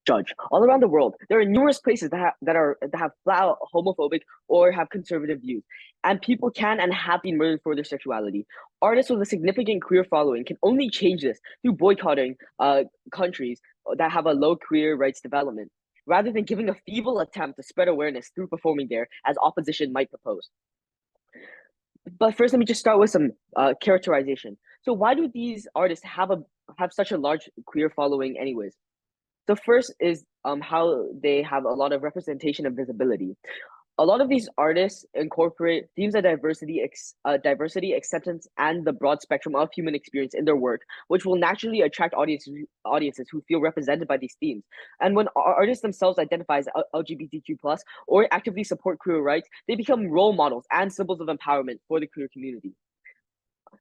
judge. All around the world, there are numerous places that have flat out homophobic or have conservative views, and people can and have been murdered for their sexuality. Artists with a significant queer following can only change this through boycotting countries that have a low queer rights development, rather than giving a feeble attempt to spread awareness through performing there, as opposition might propose. But first, let me just start with some characterization. So, why do these artists have such a large queer following, anyways? The first is how they have a lot of representation and visibility. A lot of these artists incorporate themes of diversity, acceptance, and the broad spectrum of human experience in their work, which will naturally attract audiences who feel represented by these themes. And when artists themselves identify as LGBTQ plus or actively support queer rights, they become role models and symbols of empowerment for the queer community.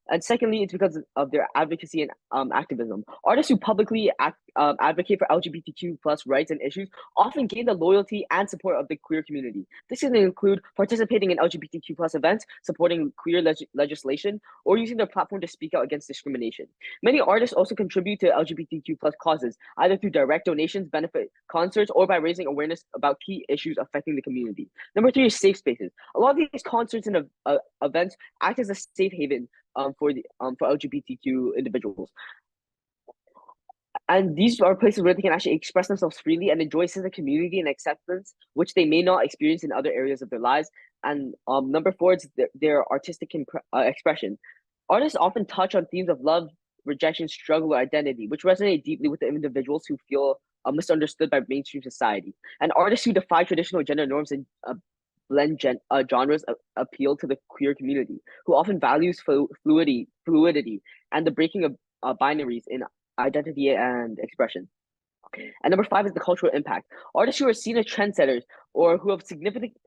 And secondly, it's because of their advocacy and activism. Artists who publicly advocate for LGBTQ plus rights and issues often gain the loyalty and support of the queer community. This can include participating in LGBTQ plus events, supporting queer legislation, or using their platform to speak out against discrimination. Many artists also contribute to LGBTQ plus causes, either through direct donations, benefit concerts, or by raising awareness about key issues affecting the community. Number three is safe spaces. A lot of these concerts and events act as a safe haven for LGBTQ individuals. And these are places where they can actually express themselves freely and enjoy a sense of community and acceptance, which they may not experience in other areas of their lives. And number four is their artistic expression. Artists often touch on themes of love, rejection, struggle, or identity, which resonate deeply with the individuals who feel misunderstood by mainstream society. And artists who defy traditional gender norms and blend genres appeal to the queer community, who often values fluidity and the breaking of binaries in identity and expression. And number five is the cultural impact. Artists who are seen as trendsetters or who have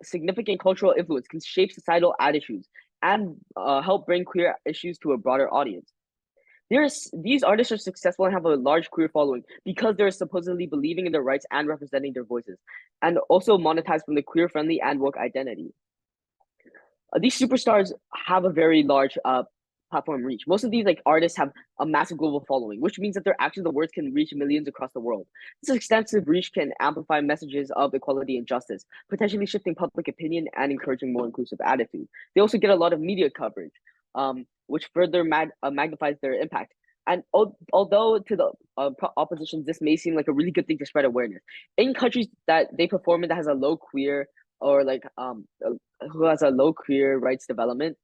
significant cultural influence can shape societal attitudes and help bring queer issues to a broader audience. These artists are successful and have a large queer following because they're supposedly believing in their rights and representing their voices, and also monetized from the queer-friendly and woke identity. These superstars have a very large platform reach. Most of these artists have a massive global following, which means that their actions and words can reach millions across the world. This extensive reach can amplify messages of equality and justice, potentially shifting public opinion and encouraging more inclusive attitudes. They also get a lot of media coverage, which further magnifies their impact. And although to the opposition, this may seem like a really good thing to spread awareness, in countries that they perform in that has a low queer or who has a low queer rights development,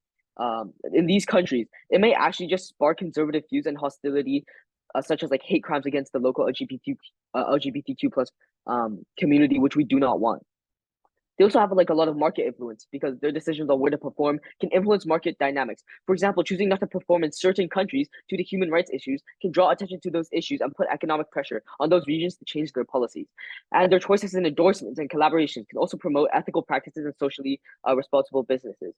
in these countries, it may actually just spark conservative views and hostility, such as hate crimes against the local LGBTQ plus community, which we do not want. They also have a lot of market influence because their decisions on where to perform can influence market dynamics. For example, choosing not to perform in certain countries due to human rights issues can draw attention to those issues and put economic pressure on those regions to change their policies. And their choices in endorsements and collaborations can also promote ethical practices and socially responsible businesses.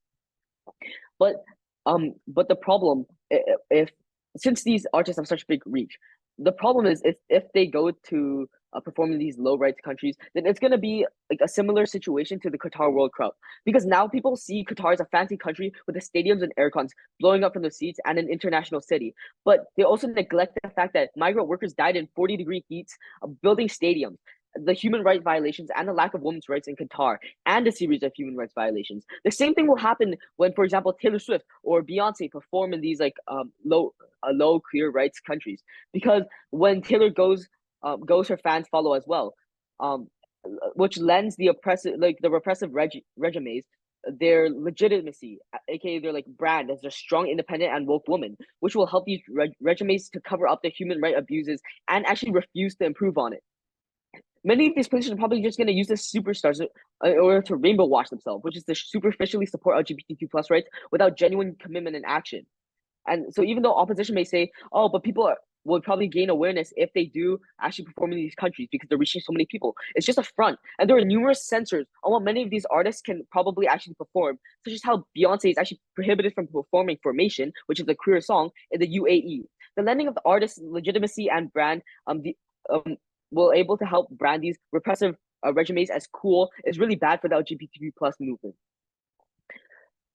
But the problem, if since these artists have such big reach, the problem is if they go to perform in these low rights countries, then it's going to be a similar situation to the Qatar World Cup, because now people see Qatar as a fancy country with the stadiums and aircons blowing up from the seats and an international city, but they also neglect the fact that migrant workers died in 40-degree heats building stadiums, the human rights violations and the lack of women's rights in Qatar, and a series of human rights violations. The same thing will happen when, for example, Taylor Swift or Beyonce perform in these low queer rights countries, because when Taylor goes, her fans follow as well, which lends the repressive regimes their legitimacy, aka their brand as a strong, independent, and woke woman, which will help these regimes to cover up the human right abuses and actually refuse to improve on it. Many of these places are probably just going to use the superstars in order to rainbow wash themselves, which is to superficially support LGBTQ plus rights without genuine commitment and action. And so even though opposition may say, oh, but people will probably gain awareness if they do actually perform in these countries because they're reaching so many people, it's just a front. And there are numerous censors on what many of these artists can probably actually perform, such as how Beyonce is actually prohibited from performing Formation, which is a queer song, in the UAE. The lending of the artist's legitimacy and brand will able to help brand these repressive regimes as cool is really bad for the LGBTQ plus movement.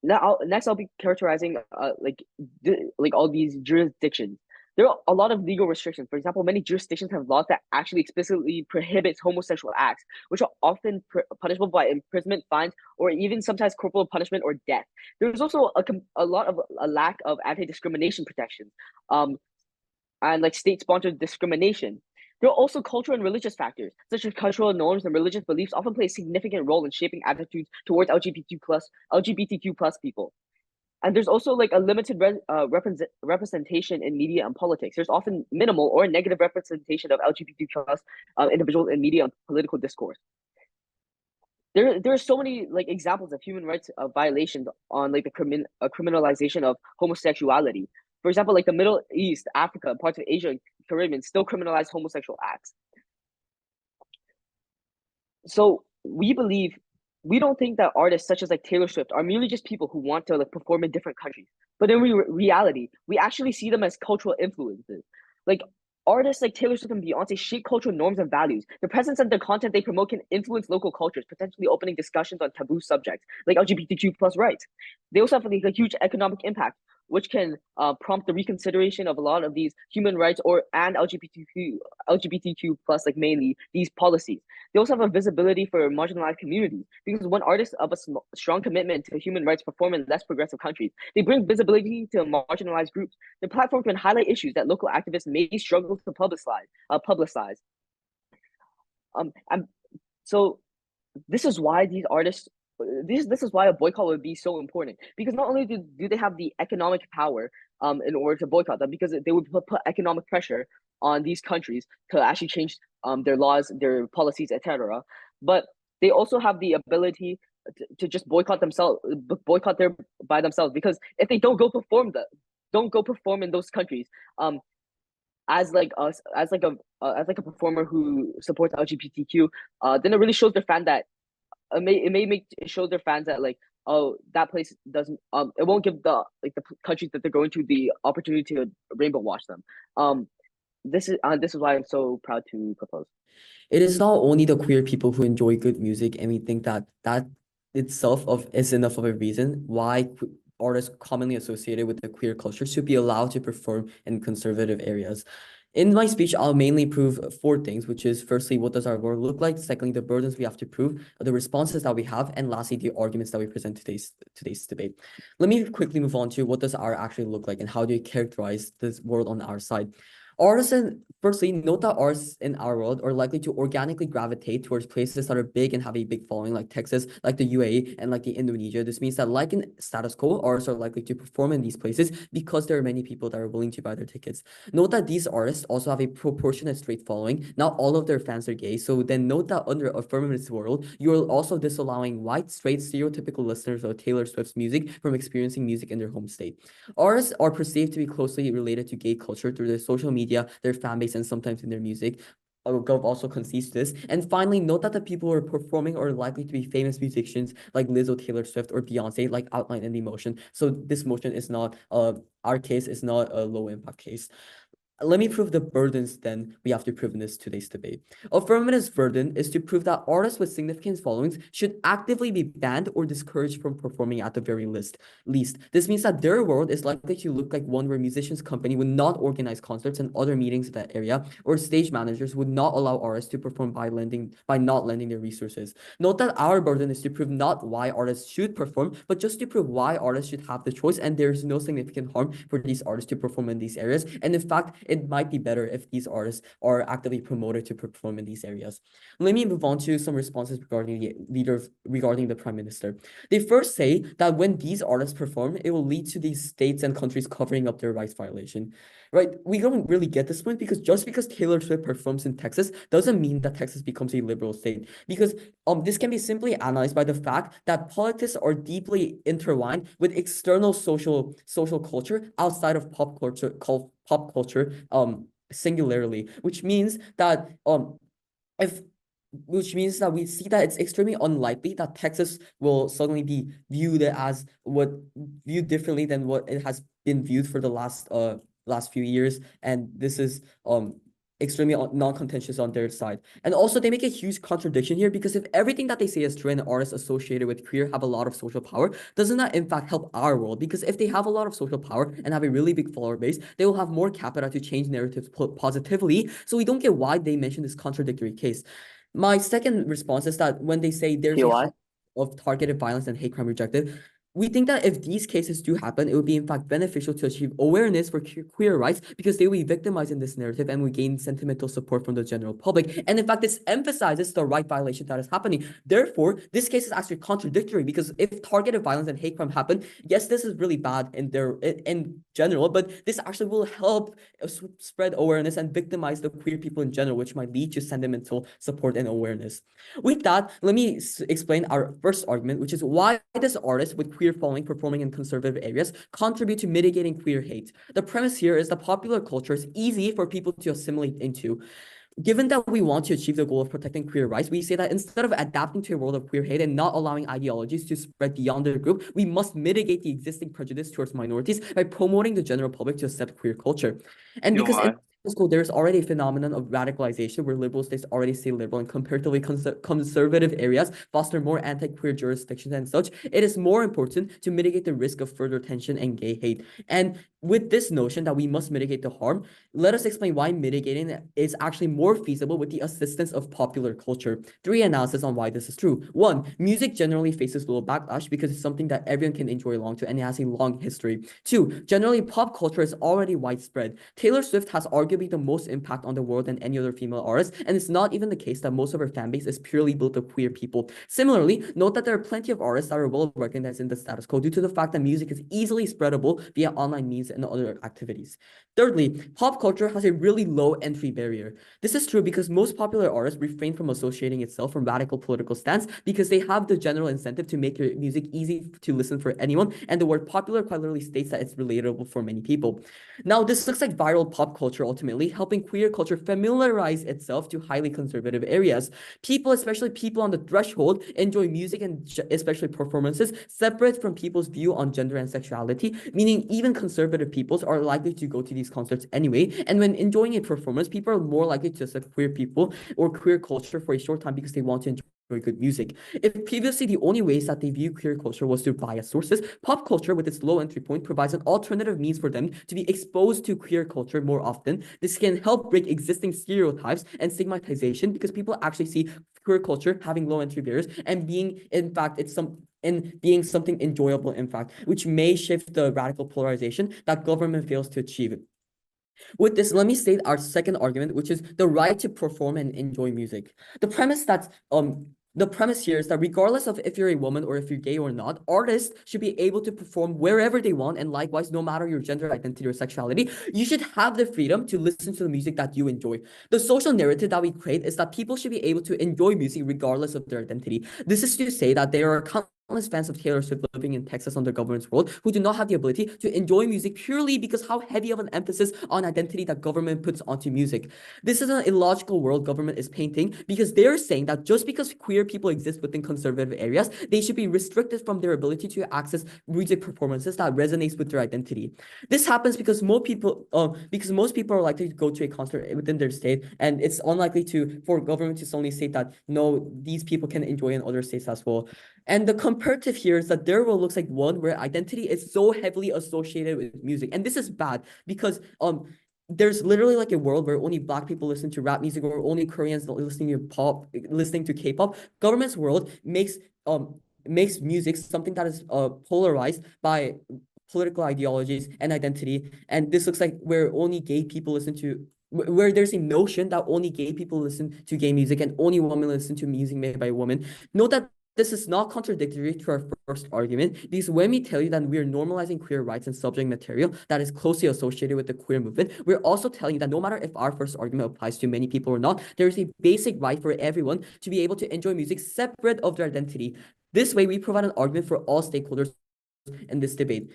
Next I'll be characterizing all these jurisdictions. There are a lot of legal restrictions. For example, many jurisdictions have laws that actually explicitly prohibit homosexual acts, which are often punishable by imprisonment, fines, or even sometimes corporal punishment or death. There's also a lot of a lack of anti-discrimination protections, um, and like state-sponsored discrimination. There are also cultural and religious factors, such as cultural norms and religious beliefs often play a significant role in shaping attitudes towards LGBTQ plus people. And there's also like a limited representation in media and politics. There's often minimal or negative representation of LGBT plus individuals in media and political discourse. There are so many like examples of human rights violations on like the criminalization of homosexuality. For example, like the Middle East, Africa, parts of Asia and Caribbean still criminalize homosexual acts. So we don't think that artists such as like Taylor Swift are merely just people who want to like perform in different countries. But in reality, we actually see them as cultural influences. Like artists like Taylor Swift and Beyonce shape cultural norms and values. The presence and the content they promote can influence local cultures, potentially opening discussions on taboo subjects like LGBTQ plus rights. They also have like, a huge economic impact, which can prompt the reconsideration of a lot of these human rights and LGBTQ plus like mainly these policies. They also have a visibility for marginalized communities because when artists of a strong commitment to human rights perform in less progressive countries, they bring visibility to marginalized groups. The platform can highlight issues that local activists may struggle to publicize. And so this is why these artists this is why a boycott would be so important, because not only do they have the economic power in order to boycott them, because they would put economic pressure on these countries to actually change their laws, their policies, etc. But they also have the ability to just boycott their by themselves, because if they don't go perform in those countries as like us as like a performer who supports LGBTQ, then it really shows their fan that it may make it show their fans that like, oh, that place doesn't it won't give the like the countries that they're going to the opportunity to rainbow watch them. This is why I'm so proud to propose. It is not only the queer people who enjoy good music, and we think that that itself is enough of a reason why artists commonly associated with the queer culture should be allowed to perform in conservative areas. In my speech, I'll mainly prove four things, which is firstly, what does our world look like? Secondly, the burdens we have to prove, the responses that we have, and lastly, the arguments that we present today's debate. Let me quickly move on to what does our actually look like and how do you characterize this world on our side. Firstly, note that artists in our world are likely to organically gravitate towards places that are big and have a big following, like Texas, like the UAE, and like the Indonesia. This means that, like in status quo, artists are likely to perform in these places because there are many people that are willing to buy their tickets. Note that these artists also have a proportionate straight following. Not all of their fans are gay, so then note that under a feminist world, you're also disallowing white, straight, stereotypical listeners of Taylor Swift's music from experiencing music in their home state. Artists are perceived to be closely related to gay culture through their social media, their fan base, and sometimes in their music. Gov also concedes this. And finally, note that the people who are performing are likely to be famous musicians like Lizzo, Taylor Swift, or Beyonce, like outlined in the motion. So this motion is not, our case is not a low impact case. Let me prove the burdens then we have to prove in this today's debate. A feminist burden is to prove that artists with significant followings should actively be banned or discouraged from performing at the very least. This means that their world is likely to look like one where musicians' company would not organize concerts and other meetings in that area, or stage managers would not allow artists to perform by not lending their resources. Note that our burden is to prove not why artists should perform, but just to prove why artists should have the choice, and there is no significant harm for these artists to perform in these areas. And in fact, it might be better if these artists are actively promoted to perform in these areas. Let me move on to some responses regarding the prime minister. They first say that when these artists perform, it will lead to these states and countries covering up their rights violation. Right? We don't really get this point, because just because Taylor Swift performs in Texas doesn't mean that Texas becomes a liberal state. Because this can be simply analyzed by the fact that politics are deeply intertwined with external social culture outside of pop culture singularly, which means that we see that it's extremely unlikely that Texas will suddenly be viewed differently than what it has been viewed for the last few years. And this is extremely non-contentious on their side. And also they make a huge contradiction here, because if everything that they say is true and artists associated with queer have a lot of social power, doesn't that in fact help our world? Because if they have a lot of social power and have a really big follower base, they will have more capita to change narratives positively. So we don't get why they mention this contradictory case. My second response is that when they say there's a TOI? high of targeted violence and hate crime rejected, we think that if these cases do happen, it would be in fact beneficial to achieve awareness for queer rights, because they will be victimized in this narrative and we gain sentimental support from the general public. And in fact, this emphasizes the right violation that is happening. Therefore, this case is actually contradictory, because if targeted violence and hate crime happen, yes, this is really bad in general, but this actually will help spread awareness and victimize the queer people in general, which might lead to sentimental support and awareness. With that, let me explain our first argument, which is why does artists with queer following performing in conservative areas contribute to mitigating queer hate? The premise here is that popular culture is easy for people to assimilate into. Given that we want to achieve the goal of protecting queer rights, we say that instead of adapting to a world of queer hate and not allowing ideologies to spread beyond the group, we must mitigate the existing prejudice towards minorities by promoting the general public to accept queer culture. And because in school, there's already a phenomenon of radicalization where liberal states already stay liberal and comparatively conservative areas foster more anti-queer jurisdictions and such, it is more important to mitigate the risk of further tension and gay hate. And with this notion that we must mitigate the harm, let us explain why mitigating is actually more feasible with the assistance of popular culture. 3 analysis on why this is true. 1, music generally faces little backlash because it's something that everyone can enjoy along to and it has a long history. 2, generally pop culture is already widespread. Taylor Swift has arguably the most impact on the world than any other female artist, and it's not even the case that most of her fan base is purely built of queer people. Similarly, note that there are plenty of artists that are well recognized in the status quo due to the fact that music is easily spreadable via online means and other activities. Thirdly, pop culture has a really low entry barrier. This is true because most popular artists refrain from associating itself from radical political stance because they have the general incentive to make your music easy to listen for anyone, and the word popular quite literally states that it's relatable for many people. Now, this looks like viral pop culture ultimately, helping queer culture familiarize itself to highly conservative areas. People, especially people on the threshold, enjoy music and especially performances separate from people's view on gender and sexuality, meaning even conservative peoples are likely to go to these concerts anyway. And when enjoying a performance, people are more likely to accept queer people or queer culture for a short time because they want to enjoy good music. If previously the only ways that they view queer culture was through biased sources, pop culture with its low entry point provides an alternative means for them to be exposed to queer culture more often. This can help break existing stereotypes and stigmatization because people actually see queer culture having low entry barriers and being, in fact, being something enjoyable, in fact, which may shift the radical polarization that government fails to achieve. With this, let me state our second argument, which is the right to perform and enjoy music. The premise here is that regardless of if you're a woman or if you're gay or not, artists should be able to perform wherever they want, and likewise, no matter your gender identity or sexuality, you should have the freedom to listen to the music that you enjoy. The social narrative that we create is that people should be able to enjoy music regardless of their identity. This is to say that there are countless fans of Taylor Swift living in Texas on the government's world who do not have the ability to enjoy music purely because how heavy of an emphasis on identity that government puts onto music. This is an illogical world government is painting because they're saying that just because queer people exist within conservative areas, they should be restricted from their ability to access music performances that resonates with their identity. This happens because most people are likely to go to a concert within their state, and it's unlikely for government to suddenly say that no, these people can enjoy in other states as well. And the comparative here is that their world looks like one where identity is so heavily associated with music. And this is bad because there's literally like a world where only Black people listen to rap music or only Koreans listening to K-pop. Government's world makes music something that is polarized by political ideologies and identity. And this looks like where only gay people listen to where there's a notion that only gay people listen to gay music and only women listen to music made by women. Note that this is not contradictory to our first argument, because when we tell you that we're normalizing queer rights and subject material that is closely associated with the queer movement, we're also telling you that no matter if our first argument applies to many people or not, there is a basic right for everyone to be able to enjoy music separate of their identity. This way, we provide an argument for all stakeholders in this debate.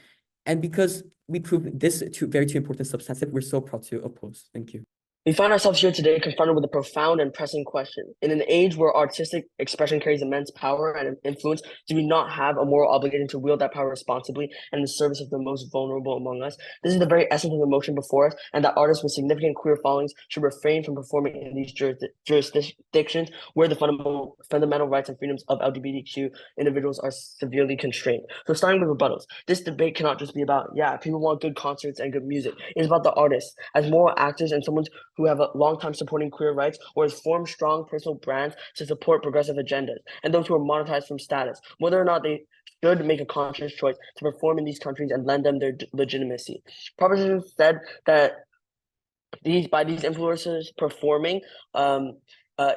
And because we prove this very two important substantive, we're so proud to oppose. Thank you. We find ourselves here today confronted with a profound and pressing question. In an age where artistic expression carries immense power and influence, do we not have a moral obligation to wield that power responsibly and in the service of the most vulnerable among us? This is the very essence of the motion before us, and that artists with significant queer followings should refrain from performing in these jurisdictions where the fundamental rights and freedoms of LGBTQ individuals are severely constrained. So starting with rebuttals, this debate cannot just be about, yeah, people want good concerts and good music. It's about the artists as moral actors and someone who have a long time supporting queer rights or has formed strong personal brands to support progressive agendas, and those who are monetized from status, whether or not they should make a conscious choice to perform in these countries and lend them their legitimacy. Proposition said that these influencers performing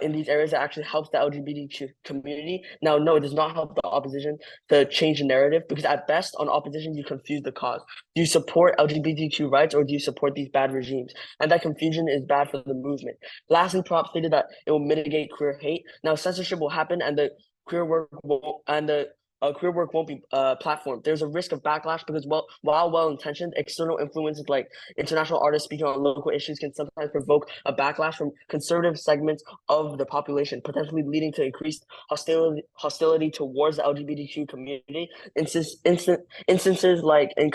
in these areas that actually helps the LGBTQ community. Now, no, it does not help the opposition to change the narrative, because at best on opposition, you confuse the cause. Do you support LGBTQ rights or do you support these bad regimes? And that confusion is bad for the movement. Lastly, Prop stated that it will mitigate queer hate. Now, censorship will happen and the queer work won't be platformed. There's a risk of backlash because while well-intentioned, external influences like international artists speaking on local issues can sometimes provoke a backlash from conservative segments of the population, potentially leading to increased hostility towards the LGBTQ community. Instances like in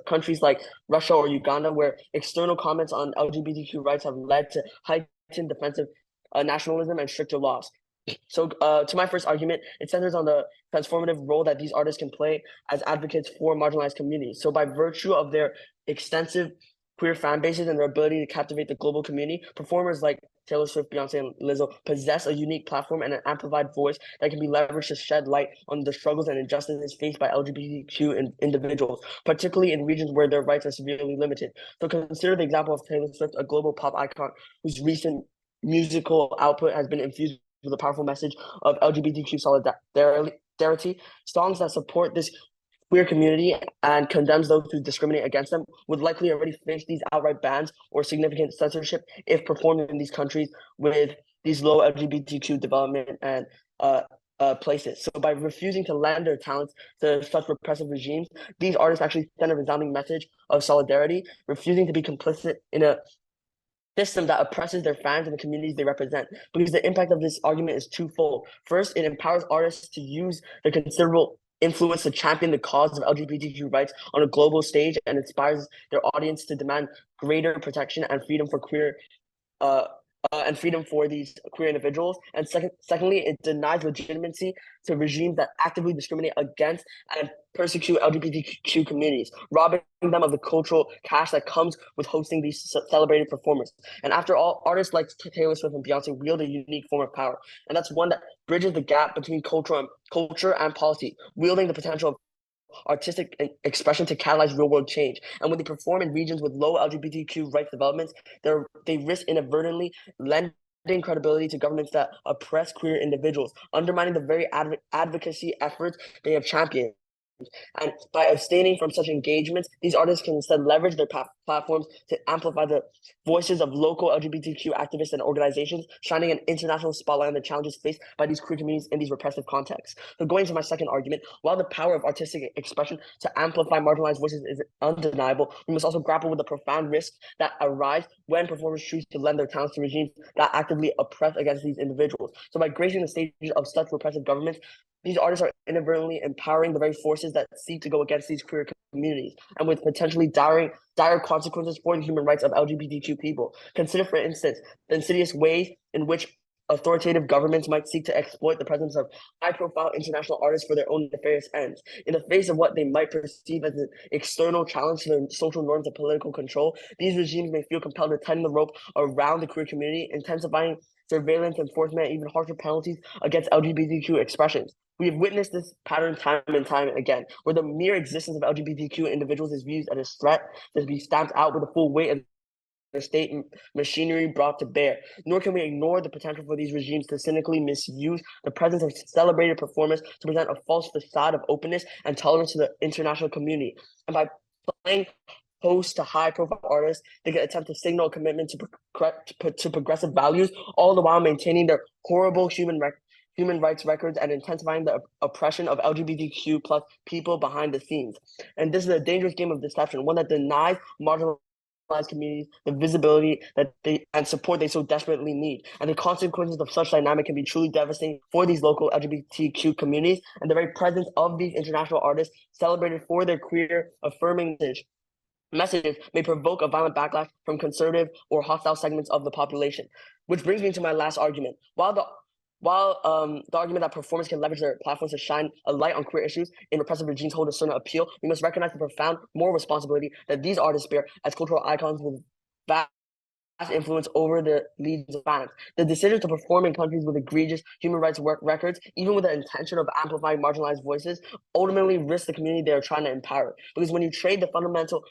countries like Russia or Uganda, where external comments on LGBTQ rights have led to heightened defensive nationalism and stricter laws. So to my first argument, it centers on the transformative role that these artists can play as advocates for marginalized communities. So by virtue of their extensive queer fan bases and their ability to captivate the global community, performers like Taylor Swift, Beyonce, and Lizzo possess a unique platform and an amplified voice that can be leveraged to shed light on the struggles and injustices faced by LGBTQ individuals, particularly in regions where their rights are severely limited. So consider the example of Taylor Swift, a global pop icon whose recent musical output has been infused with a powerful message of LGBTQ solidarity. Songs that support this queer community and condemns those who discriminate against them would likely already face these outright bans or significant censorship if performed in these countries with these low LGBTQ development and places. So by refusing to lend their talents to such repressive regimes, these artists actually send a resounding message of solidarity, refusing to be complicit in a system that oppresses their fans and the communities they represent. Because the impact of this argument is twofold. First, it empowers artists to use their considerable influence to champion the cause of LGBTQ rights on a global stage and inspires their audience to demand greater protection and freedom for and freedom for these queer individuals. And secondly, it denies legitimacy to regimes that actively discriminate against and persecute LGBTQ communities, robbing them of the cultural cash that comes with hosting these celebrated performers. And after all, artists like Taylor Swift and Beyonce wield a unique form of power, and that's one that bridges the gap between culture and policy, wielding the potential of artistic expression to catalyze real-world change. And when they perform in regions with low LGBTQ rights developments, they risk inadvertently lending credibility to governments that oppress queer individuals, undermining the very advocacy efforts they have championed. And by abstaining from such engagements, these artists can instead leverage their platforms to amplify the voices of local LGBTQ activists and organizations, shining an international spotlight on the challenges faced by these queer communities in these repressive contexts. So going to my second argument, while the power of artistic expression to amplify marginalized voices is undeniable, we must also grapple with the profound risks that arise when performers choose to lend their talents to regimes that actively oppress against these individuals. So by gracing the stage of such repressive governments, these artists are inadvertently empowering the very forces that seek to go against these queer communities, and with potentially dire consequences for the human rights of LGBTQ people. Consider, for instance, the insidious ways in which authoritative governments might seek to exploit the presence of high-profile international artists for their own nefarious ends. In the face of what they might perceive as an external challenge to their social norms of political control, these regimes may feel compelled to tighten the rope around the queer community, intensifying surveillance, enforcement, and even harsher penalties against LGBTQ expressions. We have witnessed this pattern time and time again, where the mere existence of LGBTQ individuals is viewed as a threat to be stamped out with the full weight of the state machinery brought to bear. Nor can we ignore the potential for these regimes to cynically misuse the presence of celebrated performers to present a false facade of openness and tolerance to the international community. And by playing host to high-profile artists, they can attempt to signal a commitment to progressive values, all the while maintaining their horrible human rights records and intensifying the oppression of LGBTQ plus people behind the scenes. And this is a dangerous game of deception, one that denies marginalized communities the visibility that they and support they so desperately need. And the consequences of such dynamic can be truly devastating for these local LGBTQ communities, and the very presence of these international artists celebrated for their queer affirming messages may provoke a violent backlash from conservative or hostile segments of the population. Which brings me to my last argument. While the argument that performers can leverage their platforms to shine a light on queer issues in repressive regimes hold a certain appeal, we must recognize the profound moral responsibility that these artists bear as cultural icons with vast influence over the legions of fans. The decision to perform in countries with egregious human rights records, even with the intention of amplifying marginalized voices, ultimately risk the community they are trying to empower. Because when you trade the fundamental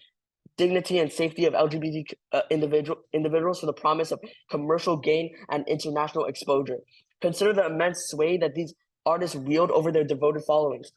dignity and safety of LGBT individuals for the promise of commercial gain and international exposure. Consider the immense sway that these artists wield over their devoted followings.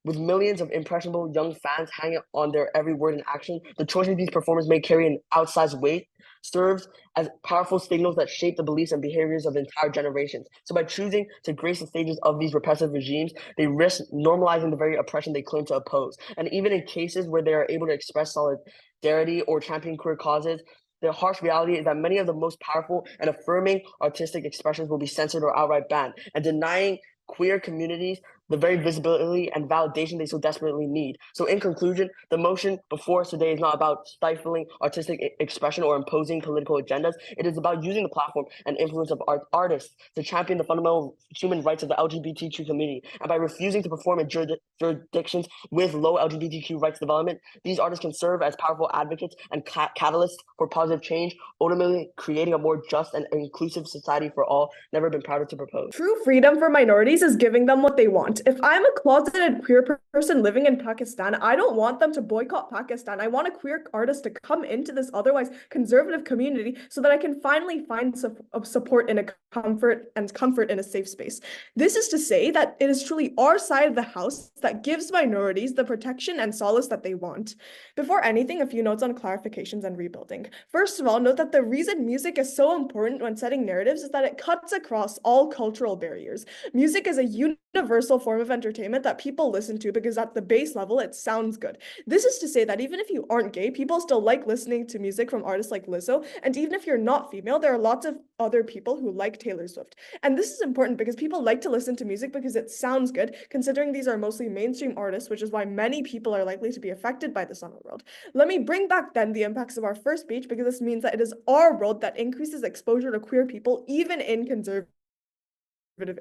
With millions of impressionable young fans hanging on their every word and action, the choices these performers may carry an outsized weight serves as powerful signals that shape the beliefs and behaviors of entire generations. So by choosing to grace the stages of these repressive regimes, they risk normalizing the very oppression they claim to oppose. And even in cases where they are able to express solidarity or champion queer causes, the harsh reality is that many of the most powerful and affirming artistic expressions will be censored or outright banned, and denying queer communities the very visibility and validation they so desperately need. So in conclusion, the motion before us today is not about stifling artistic expression or imposing political agendas. It is about using the platform and influence of artists to champion the fundamental human rights of the LGBTQ community. And by refusing to perform in jurisdictions with low LGBTQ rights development, these artists can serve as powerful advocates and catalysts for positive change, ultimately creating a more just and inclusive society for all. Never been prouder to propose. True freedom for minorities is giving them what they want. If I'm a closeted queer person living in Pakistan, I don't want them to boycott Pakistan. I want a queer artist to come into this otherwise conservative community so that I can finally find support in a comfort in a safe space. This is to say that it is truly our side of the house that gives minorities the protection and solace that they want. Before anything, a few notes on clarifications and rebuilding. First of all, note that the reason music is so important when setting narratives is that it cuts across all cultural barriers. Music is a universal form of entertainment that people listen to because at the base level, it sounds good. This is to say that even if you aren't gay, people still like listening to music from artists like Lizzo. And even if you're not female, there are lots of other people who like Taylor Swift. And this is important because people like to listen to music because it sounds good, considering these are mostly mainstream artists, which is why many people are likely to be affected by this on the world. Let me bring back then the impacts of our first speech, because this means that it is our world that increases exposure to queer people, even in conservative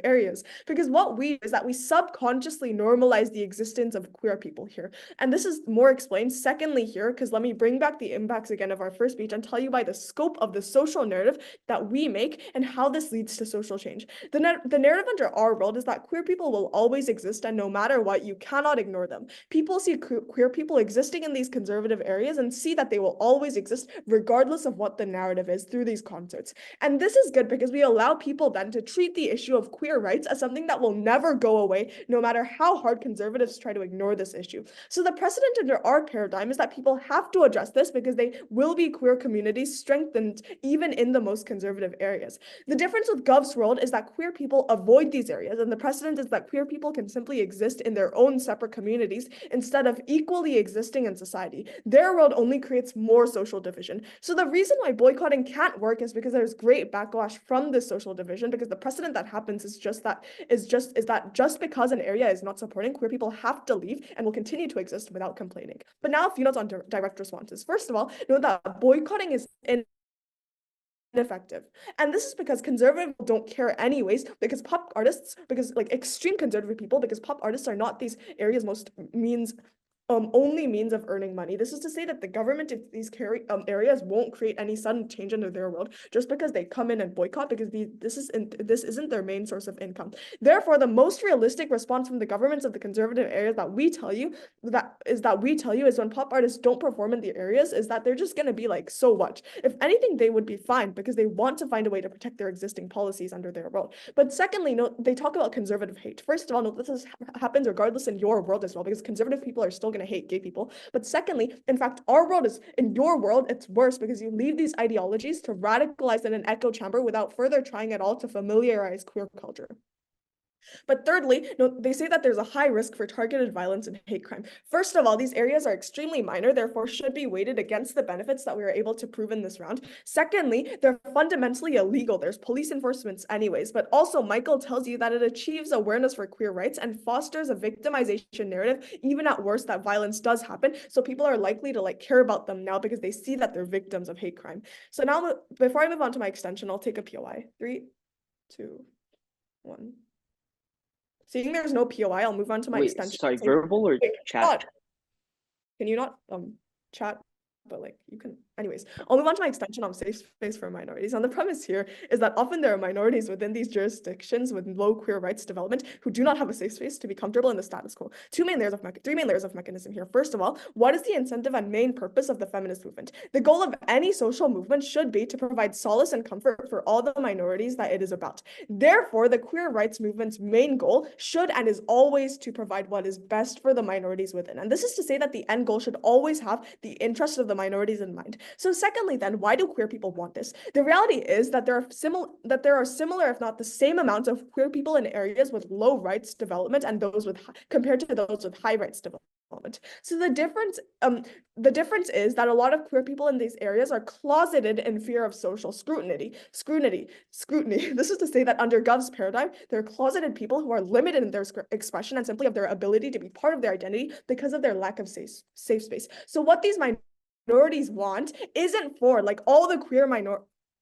areas, because what we do is that we subconsciously normalize the existence of queer people here. And this is more explained secondly here, because let me bring back the impacts again of our first speech and tell you by the scope of the social narrative that we make and how this leads to social change. The narrative under our world is that queer people will always exist, and no matter what, you cannot ignore them. People see queer people existing in these conservative areas and see that they will always exist regardless of what the narrative is through these concerts. And this is good because we allow people then to treat the issue of queer rights as something that will never go away, no matter how hard conservatives try to ignore this issue. So the precedent under our paradigm is that people have to address this because they will be queer communities strengthened even in the most conservative areas. The difference with Gov's world is that queer people avoid these areas, and the precedent is that queer people can simply exist in their own separate communities instead of equally existing in society. Their world only creates more social division. So the reason why boycotting can't work is because there's great backlash from this social division, because the precedent that happens is that just because an area is not supporting, queer people have to leave and will continue to exist without complaining. But now a few notes on direct responses. First of all, note that boycotting is ineffective. And this is because conservative don't care anyways, because extreme conservative people, because pop artists are not these areas' only means of earning money. This is to say that the government in these areas won't create any sudden change into their world just because they come in and boycott, because this isn't their main source of income. Therefore, the most realistic response from the governments of the conservative areas that we tell you is when pop artists don't perform in the areas is that they're just going to be like, so what? If anything, they would be fine because they want to find a way to protect their existing policies under their world. But secondly, note they talk about conservative hate. First of all, note this happens regardless in your world as well, because conservative people are still going to hate gay people. But secondly, in fact, our world is, in your world, it's worse because you leave these ideologies to radicalize in an echo chamber without further trying at all to familiarize queer culture. But thirdly, no, they say that there's a high risk for targeted violence and hate crime. First of all, these areas are extremely minor, therefore should be weighted against the benefits that we were able to prove in this round. Secondly, they're fundamentally illegal. There's police enforcements anyways, but also Michael tells you that it achieves awareness for queer rights and fosters a victimization narrative, even at worst, that violence does happen. So people are likely to care about them now because they see that they're victims of hate crime. So now, before I move on to my extension, I'll take a POI. 3, 2, 1. Seeing there's no POI, I'll move on to my Wait, extension. sorry, verbal or chat? Can you not chat? But you can, anyways, I'll move on to my extension on safe space for minorities. And the premise here is that often there are minorities within these jurisdictions with low queer rights development who do not have a safe space to be comfortable in the status quo. Three main layers of mechanism here. First of all, what is the incentive and main purpose of the feminist movement? The goal of any social movement should be to provide solace and comfort for all the minorities that it is about. Therefore, the queer rights movement's main goal should and is always to provide what is best for the minorities within. And this is to say that the end goal should always have the interest of the minorities in mind. So secondly, then, why do queer people want this? The reality is that there are similar, if not the same amounts of queer people in areas with low rights development and those with compared to those with high rights development. So the difference is that a lot of queer people in these areas are closeted in fear of social scrutiny. This is to say that under Gov's paradigm, they're closeted people who are limited in their expression and simply of their ability to be part of their identity because of their lack of safe space. So what these minorities want isn't for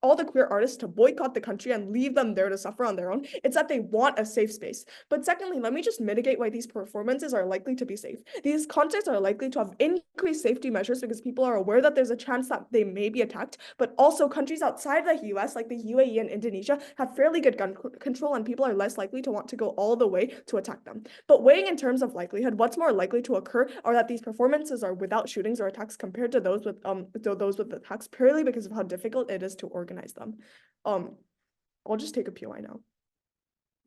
all the queer artists to boycott the country and leave them there to suffer on their own. It's that they want a safe space. But secondly, let me just mitigate why these performances are likely to be safe. These concerts are likely to have increased safety measures because people are aware that there's a chance that they may be attacked, but also countries outside the US, like the UAE and Indonesia, have fairly good gun control and people are less likely to want to go all the way to attack them. But weighing in terms of likelihood, what's more likely to occur are that these performances are without shootings or attacks compared to those with attacks, purely because of how difficult it is to organize them. I'll just take a POI now.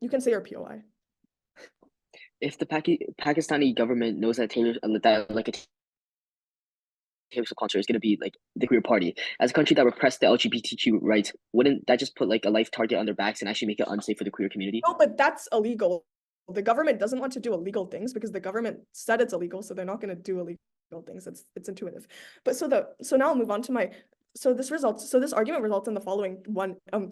You can say your POI. If the Pakistani government knows that Taylor concert is going to be the queer party, as a country that repressed the LGBTQ rights, wouldn't that just put a life target on their backs and actually make it unsafe for the queer community? No, but that's illegal. The government doesn't want to do illegal things because the government said it's illegal, so they're not going to do illegal things. It's intuitive. But so now I'll move on to my. So this argument results in the following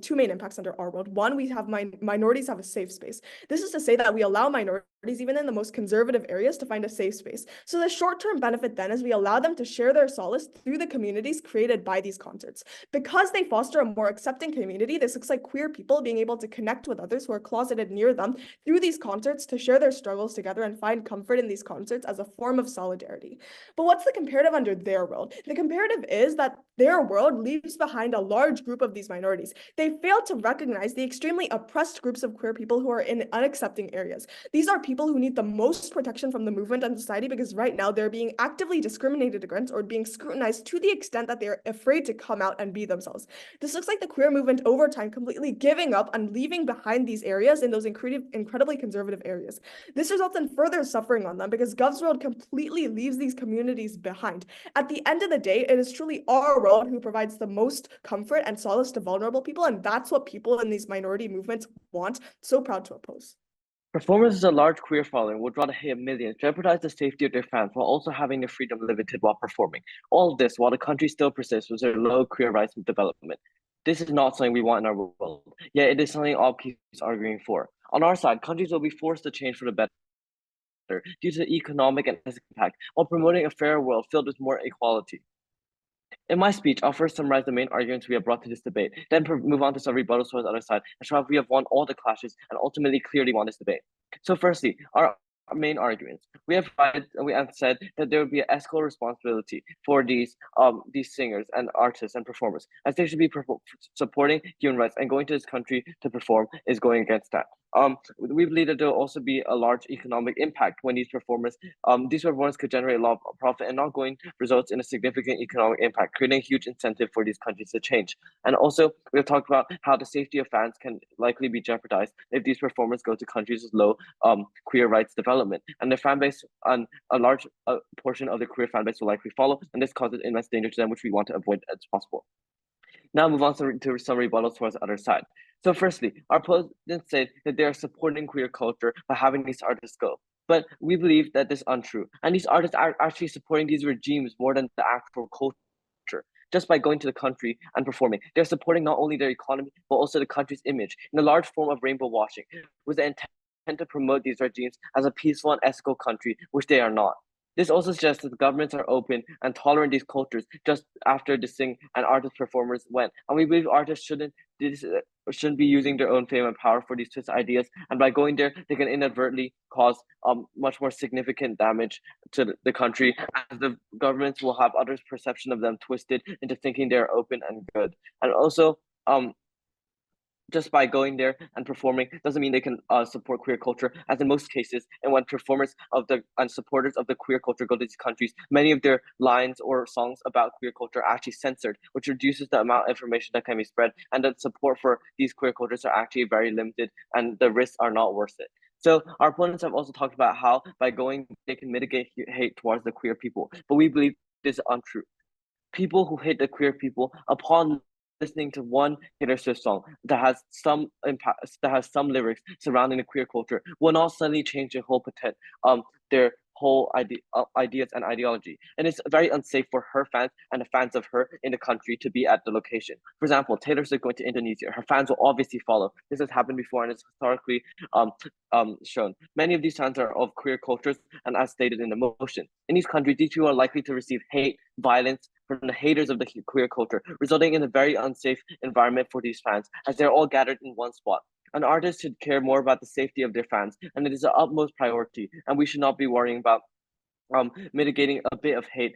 two main impacts under our world. One, we have minorities have a safe space. This is to say that we allow minorities, even in the most conservative areas, to find a safe space. So the short-term benefit then is we allow them to share their solace through the communities created by these concerts. Because they foster a more accepting community, this looks like queer people being able to connect with others who are closeted near them through these concerts to share their struggles together and find comfort in these concerts as a form of solidarity. But what's the comparative under their world? The comparative is that their world leaves behind a large group of these minorities. They fail to recognize the extremely oppressed groups of queer people who are in unaccepting areas. These are people who need the most protection from the movement and society because right now they're being actively discriminated against or being scrutinized to the extent that they're afraid to come out and be themselves. This looks like the queer movement over time completely giving up and leaving behind these areas in those incredibly conservative areas. This results in further suffering on them because Gov's world completely leaves these communities behind. At the end of the day, it is truly our world who provides the most comfort and solace to vulnerable people, and that's what people in these minority movements want. So proud to oppose. Performers with a large queer following would rather hear millions jeopardize the safety of their fans while also having their freedom limited while performing. All of this while the country still persists with their low queer rights and development. This is not something we want in our world, yet it is something all people are arguing for. On our side, countries will be forced to change for the better due to the economic and physical impact, while promoting a fairer world filled with more equality. In my speech, I'll first summarize the main arguments we have brought to this debate, then move on to some rebuttals towards the other side, and show how we have won all the clashes and ultimately clearly won this debate. So firstly, our main arguments. We have said that there would be an ethical responsibility for these singers and artists and performers, as they should be supporting human rights, and going to this country to perform is going against that. We believe that there will also be a large economic impact when these performers could generate a lot of profit, and not going results in a significant economic impact, creating a huge incentive for these countries to change. And also, we have talked about how the safety of fans can likely be jeopardized if these performers go to countries with low queer rights development, and the fan base, and a large portion of the queer fan base will likely follow, and this causes immense danger to them, which we want to avoid as possible. Now move on to some rebuttals towards the other side. So firstly, our opponents say that they are supporting queer culture by having these artists go. But we believe that this is untrue. And these artists are actually supporting these regimes more than the actual culture. Just by going to the country and performing, they're supporting not only their economy, but also the country's image in a large form of rainbow washing, with the intent to promote these regimes as a peaceful and ethical country, which they are not. This also suggests that the governments are open and tolerant these cultures just after the sing and artist performers went. And we believe artists shouldn't be using their own fame and power for these twisted ideas. And by going there, they can inadvertently cause much more significant damage to the country, as the governments will have others' perception of them twisted into thinking they're open and good. And also, just by going there and performing doesn't mean they can support queer culture, as in most cases, and when performers of the and supporters of the queer culture go to these countries, many of their lines or songs about queer culture are actually censored, which reduces the amount of information that can be spread, and the support for these queer cultures are actually very limited, and the risks are not worth it. So our opponents have also talked about how by going they can mitigate hate towards the queer people, but we believe this is untrue. People who hate the queer people upon listening to one Taylor Swift song that has some impact, that has some lyrics surrounding the queer culture, will not suddenly change their whole ideas and ideology. And it's very unsafe for her fans and the fans of her in the country to be at the location. For example, Taylor Swift going to Indonesia, her fans will obviously follow. This has happened before and it's historically shown. Many of these fans are of queer cultures, and as stated in the motion, in these countries, these people are likely to receive hate, violence from the haters of the queer culture, resulting in a very unsafe environment for these fans, as they're all gathered in one spot. An artist should care more about the safety of their fans, and it is the utmost priority, and we should not be worrying about mitigating a bit of hate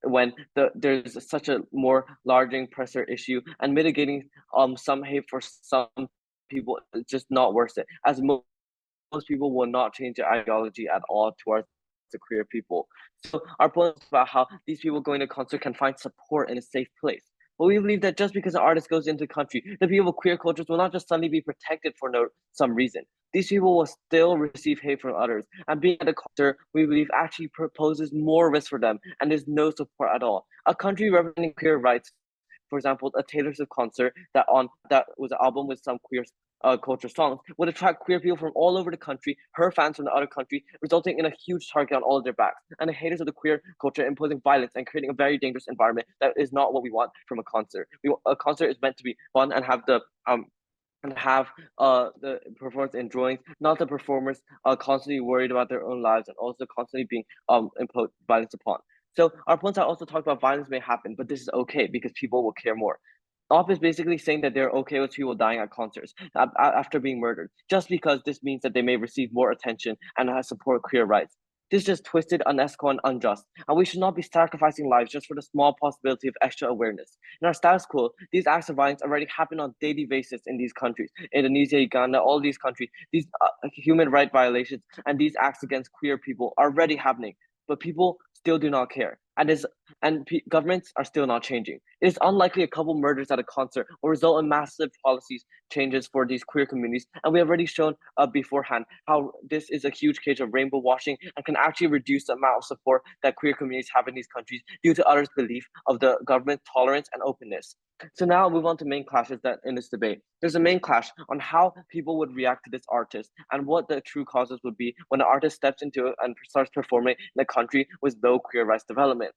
when there's such a more larging pressure issue, and mitigating some hate for some people is just not worth it, as most people will not change their ideology at all towards the queer people. So our point is about how these people going to concert can find support in a safe place. But we believe that just because an artist goes into the country, the people of queer cultures will not just suddenly be protected for some reason. These people will still receive hate from others. And being at a concert, we believe actually proposes more risk for them, and there's no support at all. A country representing queer rights, for example, a Taylor Swift concert that was an album with some queer culture songs, would attract queer people from all over the country, her fans from the other country, resulting in a huge target on all of their backs, and the haters of the queer culture imposing violence and creating a very dangerous environment that is not what we want from a concert. A concert is meant to be fun and have the performance enjoying, not the performers constantly worried about their own lives and also constantly being imposed violence upon. So our opponents have also talked about violence may happen, but this is okay because people will care more. Op is basically saying that they're okay with people dying at concerts after being murdered, just because this means that they may receive more attention and support queer rights. This is just twisted, unethical, and unjust, and we should not be sacrificing lives just for the small possibility of extra awareness. In our status quo, these acts of violence already happen on a daily basis in these countries, Indonesia, Uganda, all these countries. These human rights violations and these acts against queer people are already happening, but people still do not care, and governments are still not changing. It is unlikely a couple murders at a concert will result in massive policies changes for these queer communities, and we have already shown beforehand how this is a huge case of rainbow washing and can actually reduce the amount of support that queer communities have in these countries due to others' belief of the government tolerance and openness. So now I'll move on to main clashes that in this debate. There's a main clash on how people would react to this artist and what the true causes would be when an artist steps into it and starts performing in a country with low queer rights development.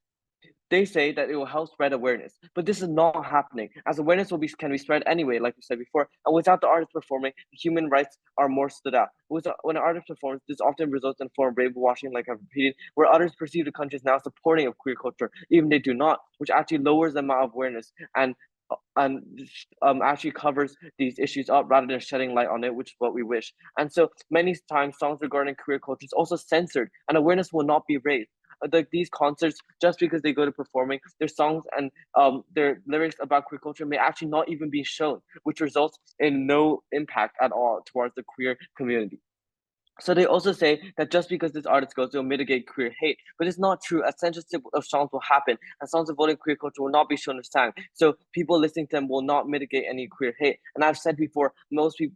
They say that it will help spread awareness, but this is not happening, as awareness can be spread anyway, like we said before, and without the artist performing, human rights are more stood out. When an artist performs, this often results in a form of rainbow washing, like I've repeated, where others perceive the country as now supporting of queer culture, even they do not, which actually lowers the amount of awareness and actually covers these issues up rather than shedding light on it, which is what we wish. And so many times songs regarding queer culture is also censored and awareness will not be raised. These concerts, just because they go to performing, their songs and their lyrics about queer culture may actually not even be shown, which results in no impact at all towards the queer community. So they also say that just because this artist goes, they'll mitigate queer hate, but it's not true. A censorship of songs will happen, and songs involving queer culture will not be shown or sang. So people listening to them will not mitigate any queer hate. And I've said before,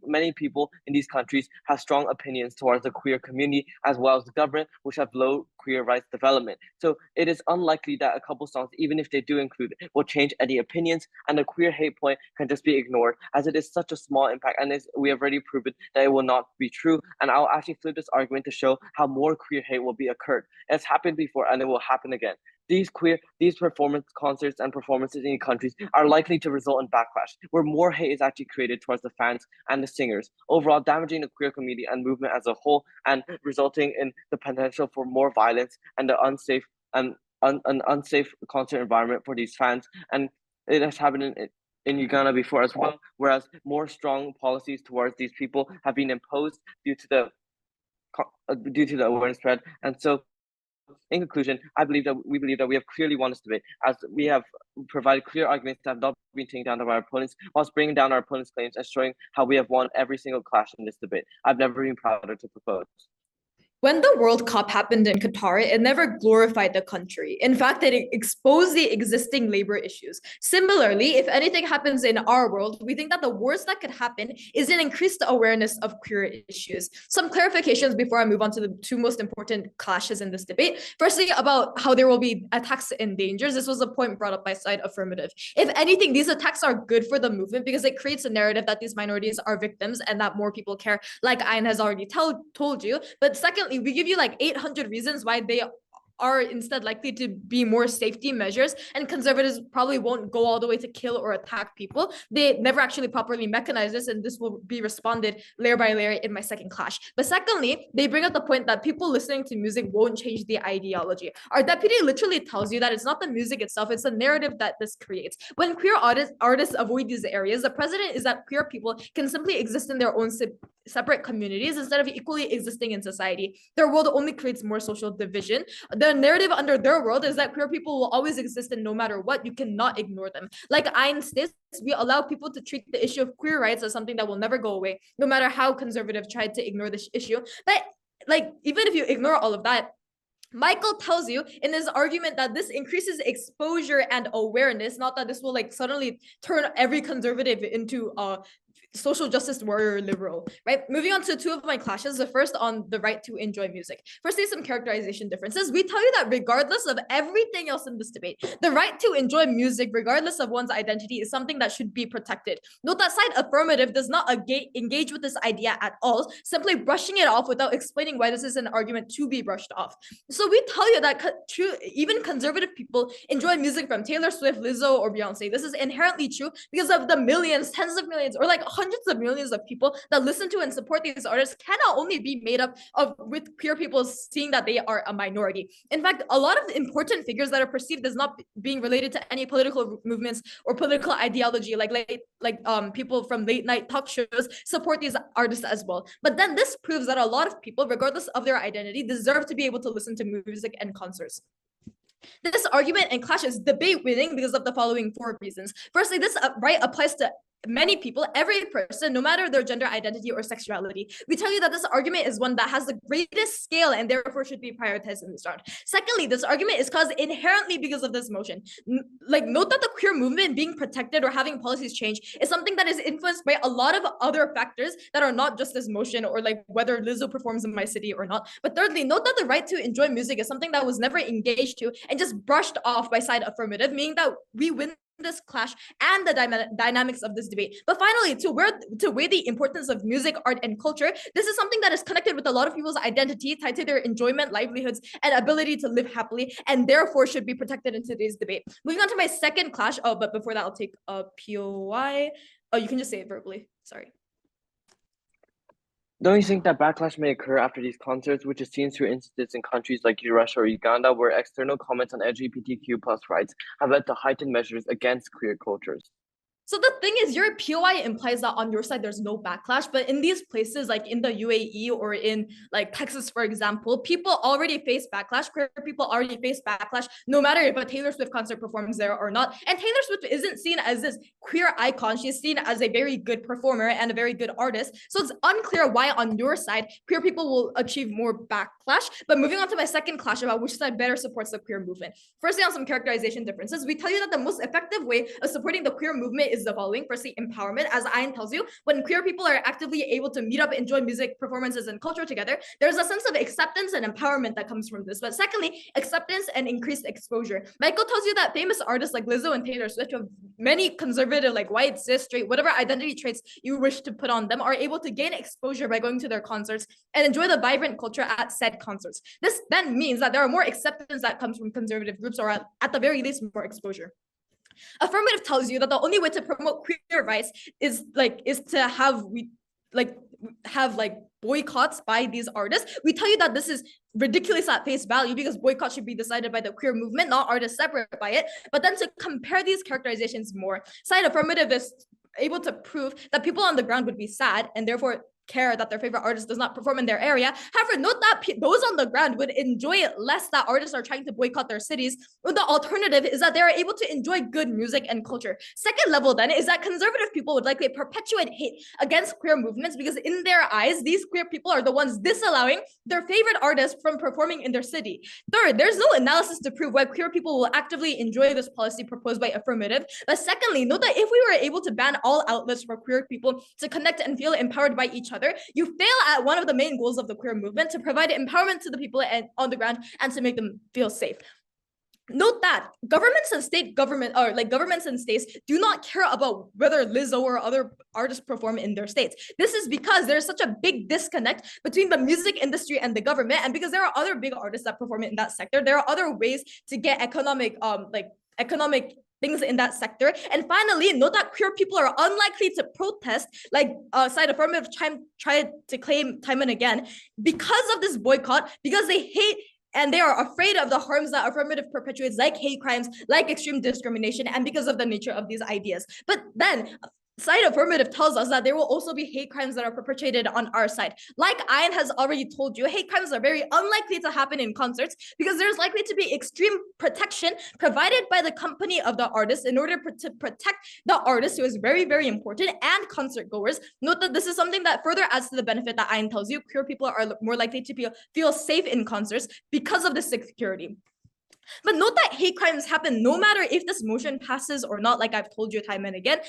many people in these countries have strong opinions towards the queer community as well as the government, which have low queer rights development. So it is unlikely that a couple songs, even if they do include it, will change any opinions, and the queer hate point can just be ignored, as it is such a small impact, and we have already proven that it will not be true. And I'll actually flip this argument to show how more queer hate will be occurred. It's happened before and it will happen again. These performance concerts and performances in countries are likely to result in backlash, where more hate is actually created towards the fans and the singers, overall damaging the queer community and movement as a whole, and resulting in the potential for more violence and the unsafe and an unsafe concert environment for these fans. And it has happened in Uganda before as well, whereas more strong policies towards these people have been imposed due to the awareness spread. And so, in conclusion, we believe that we have clearly won this debate, as we have provided clear arguments that have not been taken down by our opponents, whilst bringing down our opponents' claims and showing how we have won every single clash in this debate. I've never been prouder to propose. When the World Cup happened in Qatar, it never glorified the country. In fact, it exposed the existing labor issues. Similarly, if anything happens in our world, we think that the worst that could happen is an increased awareness of queer issues. Some clarifications before I move on to the two most important clashes in this debate. Firstly, about how there will be attacks and dangers. This was a point brought up by side affirmative. If anything, these attacks are good for the movement because it creates a narrative that these minorities are victims and that more people care, like Ein has already told you. But secondly, we give you like 800 reasons why they are instead likely to be more safety measures, and conservatives probably won't go all the way to kill or attack people. They never actually properly mechanize this, and this will be responded layer by layer in my second clash. But secondly, they bring up the point that people listening to music won't change the ideology. Our deputy literally tells you that it's not the music itself, it's the narrative that this creates. When queer artists avoid these areas, the precedent is that queer people can simply exist in their own separate communities instead of equally existing in society. Their world only creates more social division. The narrative under their world is that queer people will always exist, and no matter what, you cannot ignore them. Like Ein states, we allow people to treat the issue of queer rights as something that will never go away, no matter how conservative tried to ignore this issue. But like, even if you ignore all of that, Michael tells you in his argument that this increases exposure and awareness, not that this will like suddenly turn every conservative into social justice warrior liberal, right? Moving on to two of my clashes. The first on the right to enjoy music. Firstly, some characterization differences. We tell you that regardless of everything else in this debate, the right to enjoy music, regardless of one's identity, is something that should be protected. Note that side affirmative does not engage with this idea at all, simply brushing it off without explaining why this is an argument to be brushed off. So we tell you that even conservative people enjoy music from Taylor Swift, Lizzo, or Beyonce. This is inherently true because of the millions, tens of millions, or like hundreds of millions of people that listen to and support these artists cannot only be made up of with queer people seeing that they are a minority. In fact, a lot of important figures that are perceived as not being related to any political movements or political ideology, like people from late night talk shows, support these artists as well. But then this proves that a lot of people, regardless of their identity, deserve to be able to listen to music and concerts. This argument and clash is debate winning because of the following four reasons. Firstly, this right applies to many people, every person, no matter their gender identity or sexuality. We tell you that this argument is one that has the greatest scale and therefore should be prioritized in this round. Secondly, this argument is caused inherently because of this motion. Like, note that the queer movement being protected or having policies change is something that is influenced by a lot of other factors that are not just this motion or like whether Lizzo performs in my city or not. But thirdly, note that the right to enjoy music is something that was never engaged to and just brushed off by side affirmative, meaning that we win this clash and the dynamics of this debate. But finally, to weigh the importance of music, art, and culture, this is something that is connected with a lot of people's identity, tied to their enjoyment, livelihoods, and ability to live happily, and therefore should be protected in today's debate. Moving on to my second clash. Oh, but before that, I'll take a POI. Oh, you can just say it verbally. Sorry. Don't you think that backlash may occur after these concerts, which is seen through instances in countries like Russia or Uganda, where external comments on LGBTQ+ rights have led to heightened measures against queer cultures? So the thing is, your POI implies that on your side there's no backlash, but in these places like in the UAE or in like Texas, for example, people already face backlash. Queer people already face backlash, no matter if a Taylor Swift concert performs there or not. And Taylor Swift isn't seen as this queer icon; she's seen as a very good performer and a very good artist. So it's unclear why on your side queer people will achieve more backlash. But moving on to my second clash about which side better supports the queer movement. Firstly, on some characterization differences, we tell you that the most effective way of supporting the queer movement is the following. Firstly, empowerment. As Ein tells you, when queer people are actively able to meet up, enjoy music, performances, and culture together, there's a sense of acceptance and empowerment that comes from this. But secondly, acceptance and increased exposure. Michael tells you that famous artists like Lizzo and Taylor Swift, who have many conservative, like white, cis, straight, whatever identity traits you wish to put on them, are able to gain exposure by going to their concerts and enjoy the vibrant culture at said concerts. This then means that there are more acceptance that comes from conservative groups, or at the very least, more exposure. Affirmative tells you that the only way to promote queer rights is to have boycotts by these artists. We tell you that this is ridiculous at face value because boycott should be decided by the queer movement, not artists separate by it. But then to compare these characterizations more, side affirmative is able to prove that people on the ground would be sad and therefore care that their favorite artist does not perform in their area. However, note that those on the ground would enjoy it less that artists are trying to boycott their cities. Or the alternative is that they are able to enjoy good music and culture. Second level then is that conservative people would likely perpetuate hate against queer movements because in their eyes, these queer people are the ones disallowing their favorite artists from performing in their city. Third, there's no analysis to prove why queer people will actively enjoy this policy proposed by affirmative. But secondly, note that if we were able to ban all outlets for queer people to connect and feel empowered by each other, you fail at one of the main goals of the queer movement, to provide empowerment to the people on the ground and to make them feel safe. Note that governments and states do not care about whether Lizzo or other artists perform in their states. This is because there's such a big disconnect between the music industry and the government, and because there are other big artists that perform in that sector, there are other ways to get economic things in that sector. And finally, note that queer people are unlikely to protest, like side affirmative tried to claim time and again, because of this boycott, because they hate and they are afraid of the harms that affirmative perpetuates, like hate crimes, like extreme discrimination, and because of the nature of these ideas. But then side affirmative tells us that there will also be hate crimes that are perpetrated on our side. Like Ian has already told you, hate crimes are very unlikely to happen in concerts because there's likely to be extreme protection provided by the company of the artist in order to protect the artist, who is very, very important, and concert goers. Note that this is something that further adds to the benefit that Ian tells you. Queer people are more likely to feel safe in concerts because of the security. But note that hate crimes happen no matter if this motion passes or not, like I've told you time and again.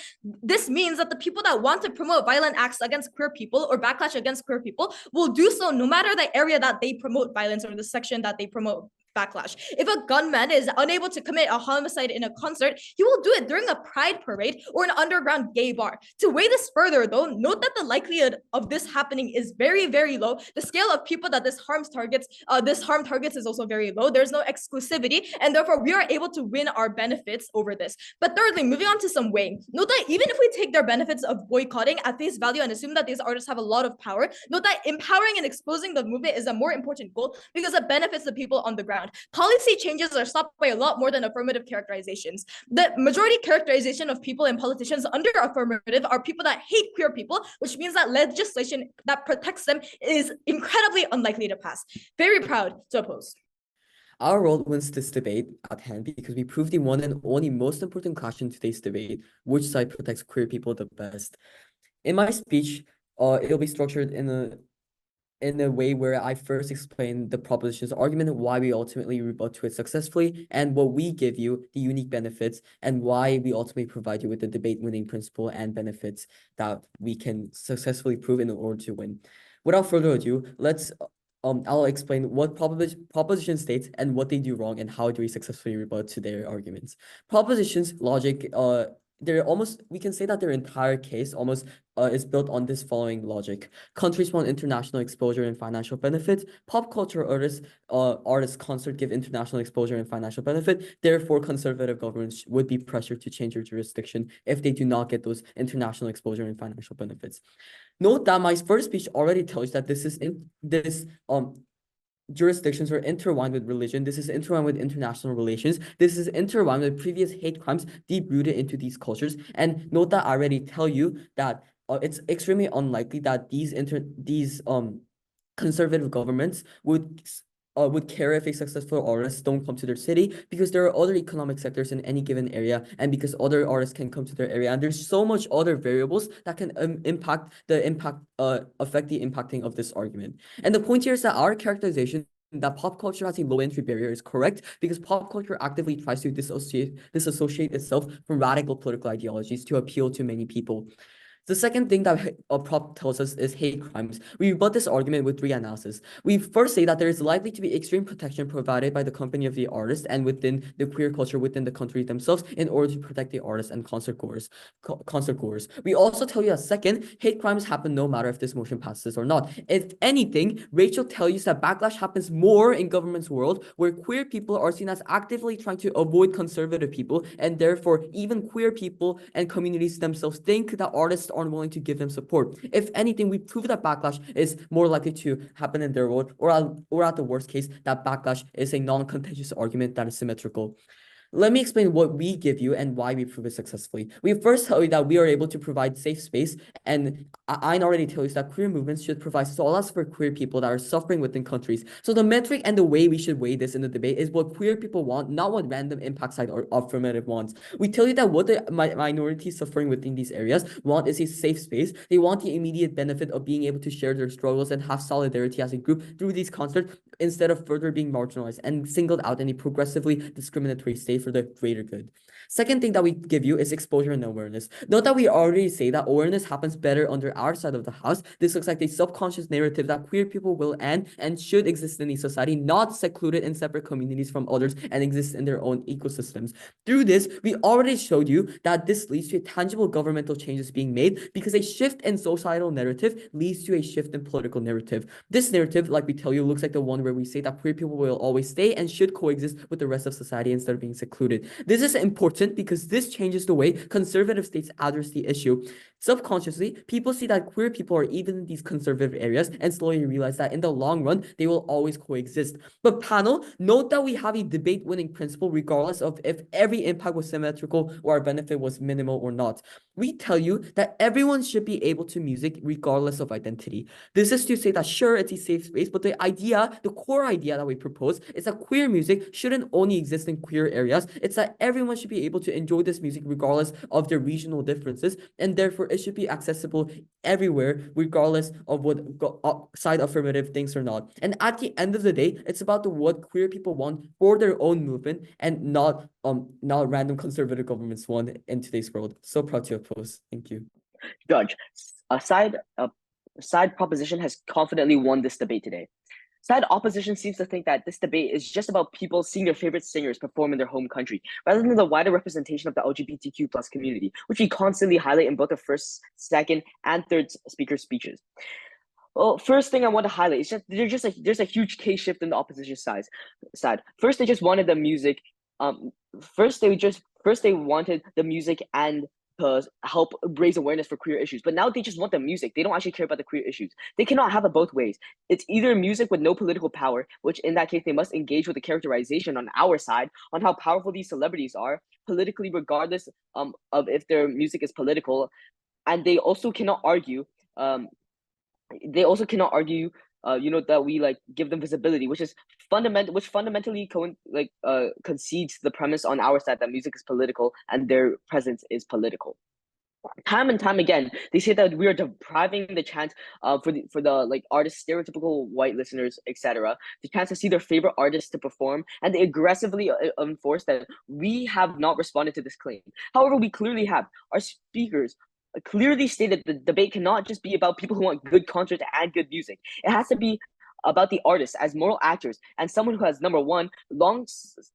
This means that the people that want to promote violent acts against queer people or backlash against queer people will do so no matter the area that they promote violence or the section that they promote backlash. If a gunman is unable to commit a homicide in a concert, he will do it during a pride parade or an underground gay bar. To weigh this further though, note that the likelihood of this happening is very, very low. The scale of people that this harm targets is also very low. There's no exclusivity, and therefore we are able to win our benefits over this. But thirdly, moving on to some weighing, note that even if we take their benefits of boycotting at face value and assume that these artists have a lot of power, note that empowering and exposing the movement is a more important goal because it benefits the people on the ground. Policy changes are stopped by a lot more than affirmative characterizations. The majority characterization of people and politicians under affirmative are people that hate queer people, which means that legislation that protects them is incredibly unlikely to pass. Very proud to oppose. Our role wins this debate at hand because we proved the one and only most important question in today's debate: which side protects queer people the best. In my speech, it'll be structured in a way where I first explain the proposition's argument, why we ultimately rebut to it successfully, and what we give you, the unique benefits, and why we ultimately provide you with the debate-winning principle and benefits that we can successfully prove in order to win. Without further ado, I'll explain what proposition states and what they do wrong and how do we successfully rebut to their arguments. Proposition's logic, we can say that their entire case is built on this following logic. Countries want international exposure and financial benefit. Pop culture artists concert give international exposure and financial benefit. Therefore, conservative governments would be pressured to change their jurisdiction if they do not get those international exposure and financial benefits. Note that my first speech already tells you that jurisdictions are intertwined with religion. This is intertwined with international relations. This is intertwined with previous hate crimes deep-rooted into these cultures. And note that I already tell you that it's extremely unlikely that these conservative governments would care if a successful artist don't come to their city, because there are other economic sectors in any given area, and because other artists can come to their area, and there's so much other variables that can affect the impacting of this argument. And the point here is that our characterization that pop culture has a low entry barrier is correct, because pop culture actively tries to disassociate itself from radical political ideologies to appeal to many people. The second thing that prop tells us is hate crimes. We rebut this argument with three analysis. We first say that there is likely to be extreme protection provided by the company of the artist and within the queer culture within the country themselves in order to protect the artists and concert goers. We also tell you that second, hate crimes happen no matter if this motion passes or not. If anything, Rachel tells you that backlash happens more in government's world, where queer people are seen as actively trying to avoid conservative people, and therefore even queer people and communities themselves think that artists aren't willing to give them support. If anything, we prove that backlash is more likely to happen in their world, or at the worst case, that backlash is a non-contentious argument that is symmetrical. Let me explain what we give you and why we prove it successfully. We first tell you that we are able to provide safe space, and I already tell you that queer movements should provide solace for queer people that are suffering within countries. So the metric and the way we should weigh this in the debate is what queer people want, not what random impact side or affirmative wants. We tell you that what the minorities suffering within these areas want is a safe space. They want the immediate benefit of being able to share their struggles and have solidarity as a group through these concerts, instead of further being marginalized and singled out in a progressively discriminatory state for the greater good. Second thing that we give you is exposure and awareness. Note that we already say that awareness happens better under our side of the house. This looks like a subconscious narrative that queer people will and should exist in a society, not secluded in separate communities from others and exist in their own ecosystems. Through this, we already showed you that this leads to tangible governmental changes being made, because a shift in societal narrative leads to a shift in political narrative. This narrative, like we tell you, looks like the one where we say that queer people will always stay and should coexist with the rest of society instead of being secluded. This is important because this changes the way conservative states address the issue. Subconsciously, people see that queer people are even in these conservative areas and slowly realize that in the long run, they will always coexist. But panel, note that we have a debate-winning principle regardless of if every impact was symmetrical or our benefit was minimal or not. We tell you that everyone should be able to music regardless of identity. This is to say that sure, it's a safe space, but the core idea that we propose is that queer music shouldn't only exist in queer areas. It's that everyone should be able to enjoy this music regardless of their regional differences, and therefore it should be accessible everywhere, regardless of what side affirmative thinks or not. And at the end of the day, it's about what queer people want for their own movement, and not random conservative governments want in today's world. So proud to oppose. Thank you. Judge, a side proposition has confidently won this debate today. Side opposition seems to think that this debate is just about people seeing their favorite singers perform in their home country, rather than the wider representation of the LGBTQ plus community, which we constantly highlight in both the first, second, and third speaker speeches. Well, first thing I want to highlight is there's a huge case shift in the opposition side. First, they just wanted the music. First they wanted the music and to help raise awareness for queer issues, but now they just want the music. They don't actually care about the queer issues. They cannot have it both ways. It's either music with no political power, which in that case they must engage with the characterization on our side on how powerful these celebrities are politically, regardless of if their music is political, and they also cannot argue. That we give them visibility, which fundamentally concedes the premise on our side that music is political and their presence is political. Time and time again, they say that we are depriving the chance for the artists, stereotypical white listeners, etc., the chance to see their favorite artists to perform, and they aggressively enforce that we have not responded to this claim. However, we clearly have. Our speakers clearly stated the debate cannot just be about people who want good concerts and good music. It has to be about the artists as moral actors and someone who has, number one, long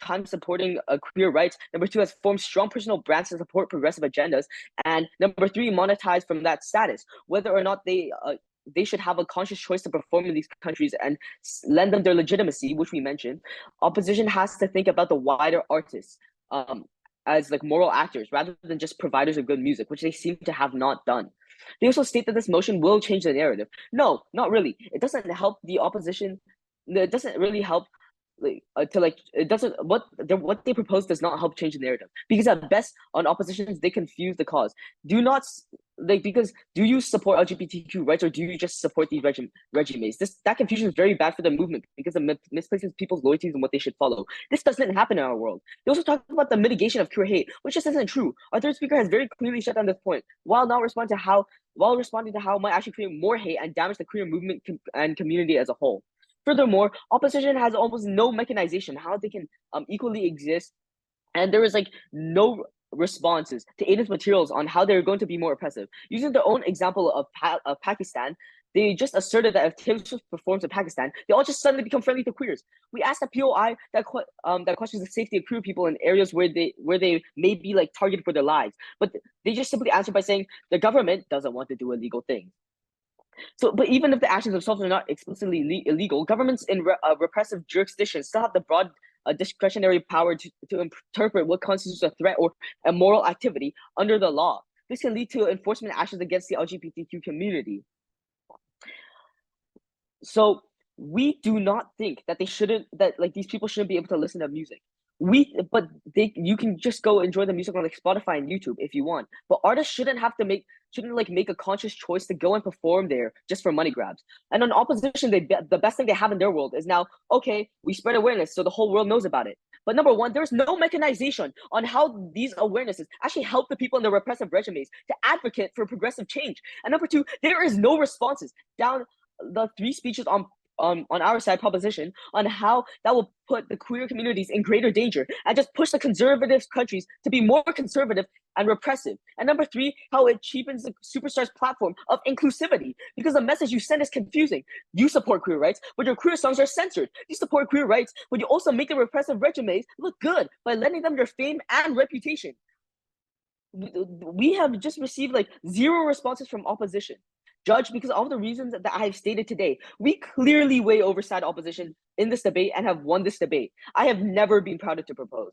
time supporting queer rights, number two, has formed strong personal brands to support progressive agendas, and number three, monetize from that status, whether or not they should have a conscious choice to perform in these countries and lend them their legitimacy, which we mentioned. Opposition has to think about the wider artists as moral actors rather than just providers of good music, which they seem to have not done. They also state that this motion will change the narrative. No, not really. It doesn't help the opposition it doesn't really help. It doesn't what they propose does not help change the narrative, because at best on oppositions they confuse the cause. Do not because do you support LGBTQ rights, or do you just support these regimes? That confusion is very bad for the movement, because it misplaces people's loyalties and what they should follow. This doesn't happen in our world. They also talk about the mitigation of queer hate, which just isn't true. Our third speaker has very clearly shut down this point, while responding to how it might actually create more hate and damage the queer movement and community as a whole. Furthermore, opposition has almost no mechanization how they can equally exist, and there is no responses to Aidan's materials on how they're going to be more oppressive. Using their own example of Pakistan, they just asserted that if Taylor Swift performs in Pakistan, they all just suddenly become friendly to queers. We asked a POI that questions the safety of queer people in areas where they may be targeted for their lives, but they just simply answered by saying the government doesn't want to do illegal things. So, but even if the actions themselves are not explicitly illegal, governments in repressive jurisdictions still have the broad discretionary power to interpret what constitutes a threat or a moral activity under the law. This can lead to enforcement actions against the LGBTQ community. So we do not think that these people shouldn't be able to listen to music. You can just go enjoy the music on Spotify and YouTube if you want. But artists shouldn't make a conscious choice to go and perform there just for money grabs. And on opposition, the best thing they have in their world is now, okay, we spread awareness so the whole world knows about it. But number one, there's no mechanization on how these awarenesses actually help the people in the repressive regimes to advocate for progressive change. And number two, there is no responses down the three speeches on our side proposition on how that will put the queer communities in greater danger and just push the conservative countries to be more conservative and repressive. And number three, how it cheapens the superstar's platform of inclusivity, because the message you send is confusing. You support queer rights, but your queer songs are censored. You support queer rights, but you also make the repressive regimes look good by lending them their fame and reputation. We have just received zero responses from opposition. Judge, because of all the reasons that I have stated today, we clearly way overside opposition in this debate and have won this debate. I have never been prouder to propose.